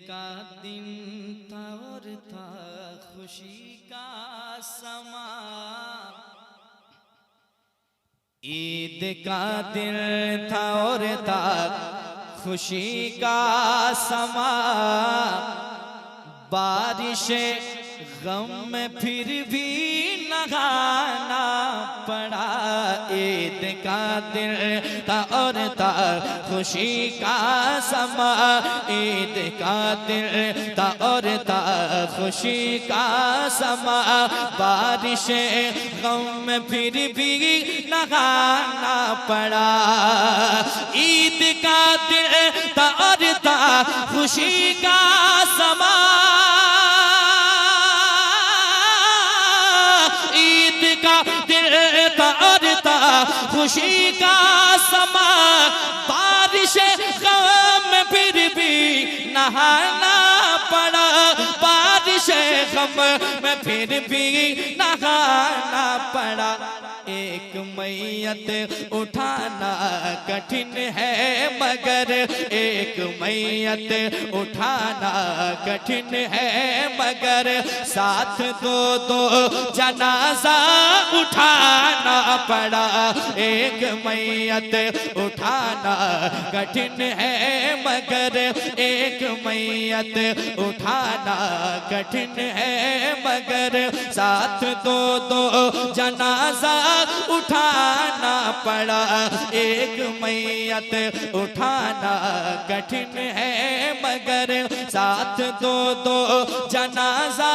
का दिन था और था खुशी का समा, ईद का दिन था और था खुशी का समा, बारिश गम में फिर भी नहाना पड़ा। ईद का दिन था और था खुशी का समा, ईद का दिन था और था खुशी का समा, बारिश गम में फिर भी नहाना पड़ा। ईद का दिन था और था खुशी का समा, ईद का दिन था और था खुशी का समा, बारिश गम में फिर भी नहाना पड़ा, बारिश गम में फिर भी नहाना पड़ा। एक मैयत उठाना कठिन है मगर, एक मैयत उठाना कठिन है मगर, साथ दो दो जनाजा उठाना पड़ा। एक मैयत उठाना कठिन है मगर, एक मैयत उठाना कठिन है मगर, साथ दो दो जनाजा उठाना पड़ा। एक मैयत उठाना कठिन है मगर, साथ दो दो जनाजा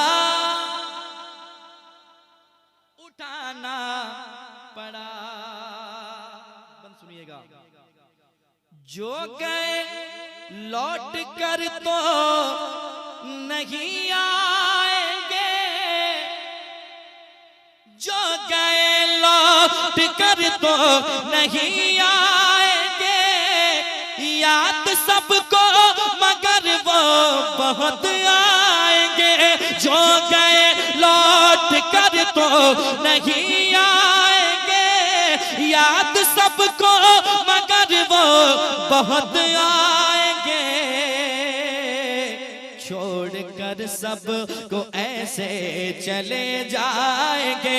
उठाना पड़ा। बंद सुनिएगा। जो गए लौट कर तो नहीं आएंगे, जो गए लौट कर तो नहीं आएंगे, याद सबको मगर वो बहुत आएंगे। जो गए लौट कर तो नहीं आएंगे, याद सबको मगर वो बहुत आएंगे। छोड़कर सब को ऐसे चले जाएंगे,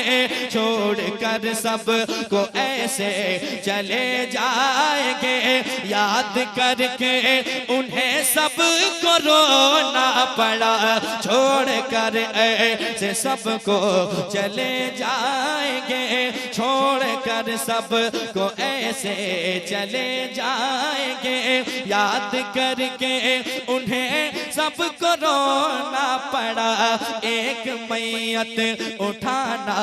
छोड़कर सब को ऐसे चले जाएंगे, याद करके उन्हें सब को रोना पड़ा। छोड़कर ऐसे सब को चले जाएंगे, छोड़कर सब को ऐसे चले जाएंगे, याद करके उन्हें सब को रोना पड़ा। एक मैयत उठाना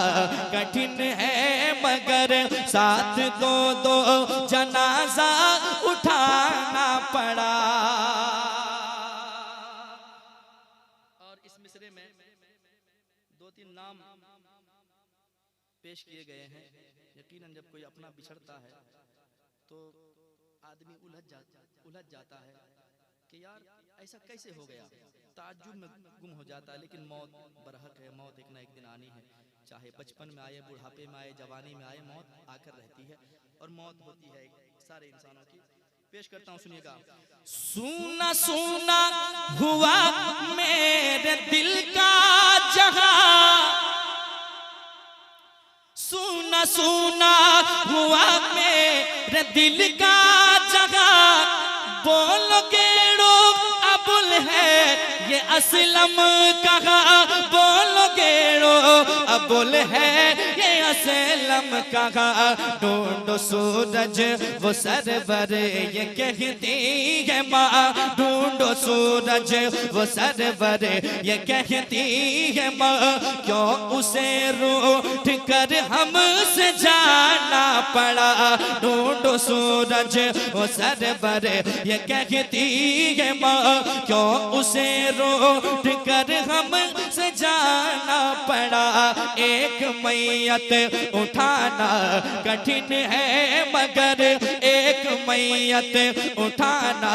कठिन है मगर, साथ दो दो जनाजा उठाना पड़ा। और इस मिसरे में दो तीन नाम पेश किए गए हैं। यकीनन जब कोई अपना बिछड़ता है तो आदमी उलझ जाता है कि यार ऐसा कैसे हो गया, ताज्जुब में गुम हो जाता है। लेकिन मौत बरहक है, मौत एक ना एक दिन आनी है, चाहे बचपन में आए, बुढ़ापे में आए, जवानी में आए, मौत आकर रहती है और मौत होती है सारे इंसानों की। पेश करता हूँ, सुनिएगा। सूना सूना हुआ मेरे दिल का जहां, सूना सूना हुआ मेरे दिल का जहां, बोलोगे अबुल है ये असलम कहाँ, बोलोगे अबुल है ये असलम कहाँ। ढूंढो सूरज वो सरवर ये कहती है माँ, ढूंढो सूरज वो सरवर ये कहती है माँ, क्यों उसे रूठ कर हमसे जाना पड़ा। ढूंढो सूरज वो सरवर ये कहती है माँ, क्यों उसे रूठ कर हमसे जाना पड़ा। एक मैयत उठाना कठिन है मगर, एक मैयत उठाना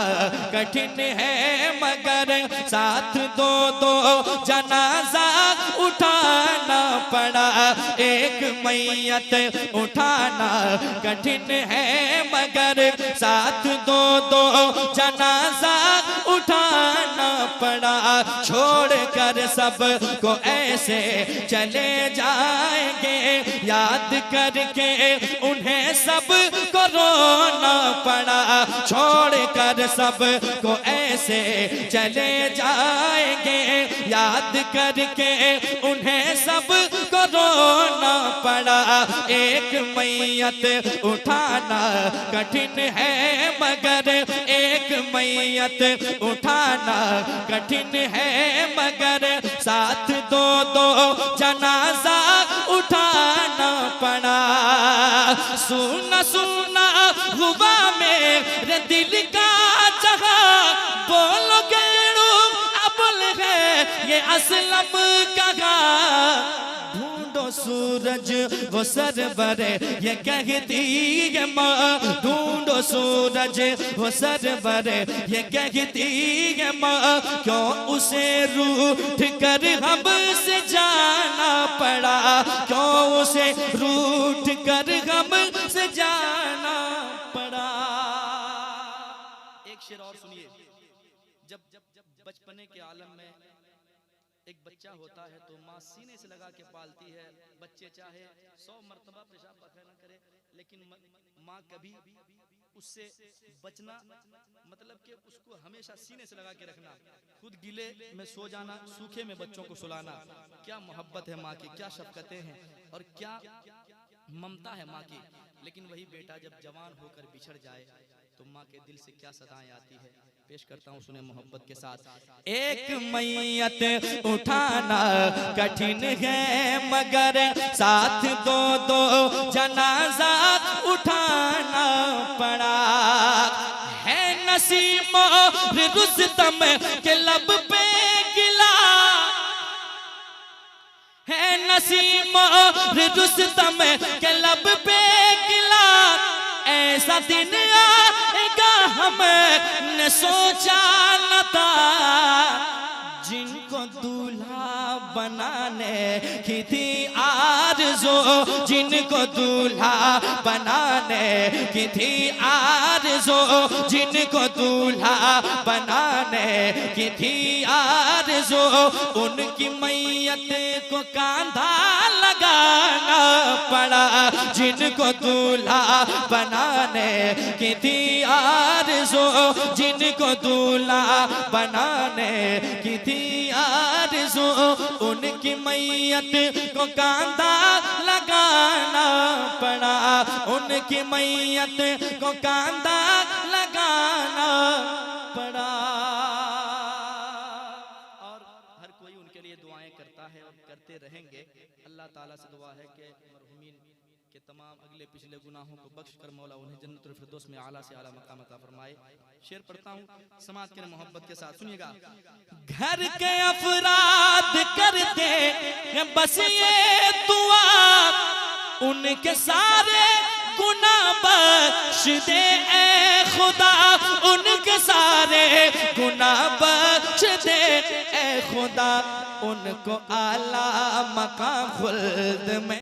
कठिन है मगर, साथ दो दो जनाजा उठाना पड़ा। एक मैयत उठाना कठिन है मगर, साथ दो दो जनाजा उठाना पड़ा, छोड़कर सब को ऐसे चले जाएंगे, याद करके उन्हें सब को रोना पड़ा, छोड़कर सब को ऐसे चले जाएंगे, याद करके उन्हें सब को रोना पड़ा। एक मैयत उठाना कठिन है मगर, एक मैयत उठाना कठिन है मगर, साथ दो दो जनाजा उठाना पड़ा। सुना सुना हुआ मेरे दिल का जहां, बोलो गेड़ू अबुल है ये असलम कहाँ, ढूंढो सूरज वो सरवर ये कहती है माँ, ढूंढो सूरज वो सरवर ये कहती है माँ, क्यों उसे रूठ कर हमसे जाना पड़ा, क्यों उसे रूठ कर हमसे जाना पड़ा। एक शेर और सुनिए। जब बचपने के आलम में एक बच्चा होता है तो माँ सीने से लगा के पालती है, बच्चे चाहे 100 मरतबा पेशाब पखाना करे लेकिन माँ कभी उससे बचना, मतलब कि उसको हमेशा सीने से लगा के रखना, खुद गीले में सो जाना, सूखे में बच्चों को सुलाना। क्या मोहब्बत है माँ की, क्या शफकतें हैं और क्या ममता है माँ की। लेकिन वही बेटा जब जवान होकर बिछड़ जाए तो माँ के दिल से क्या सदाएं आती है, पेश करता हूँ, सुने मोहब्बत के साथ। एक मैयत उठाना कठिन है मगर, साथ दो दो जनाजा उठाना पड़ा। है नसीम और रुस्तम के लब पे गिला, है नसीम और रुस्तम के लब पे गिला, ऐसा दिन आएगा हमने सोचा न था, जिनको दूल्हा बनाने की थी आरज़ू, जिनको दूल्हा बनाने की थी आरज़ू, जिनको दूल्हा बनाने की थी आरज़ू, उनकी मैयत को कांधा लगाना पड़ा, जिनको दूल्हा बनाने की थी आरज़ू, जिनको दूल्हा बनाने की थी आरज़ू, उनकी मैयत को कांधा लगाना पड़ा, उनकी मैयत को कांधा लगाना पड़ा। और हर कोई उनके लिए दुआएं करता है और करते रहेंगे। अल्लाह ताला से दुआ है कि मरहुमीन के तमाम अगले पिछले गुनाहों को बख्श कर मौला उन्हें जन्नतुल फिरदौस में आला से आला मकाम अता फरमाए। शेर पढ़ता हूँ समाज के मोहब्बत के साथ, सुनिएगा। घर के अफराद करते बस ये दुआ, उनके सारे गुनाह बख्श दे ए खुदा, उनके सारे गुनाह बख्श दे ए खुदा, उनको आला मकाम खुल्द में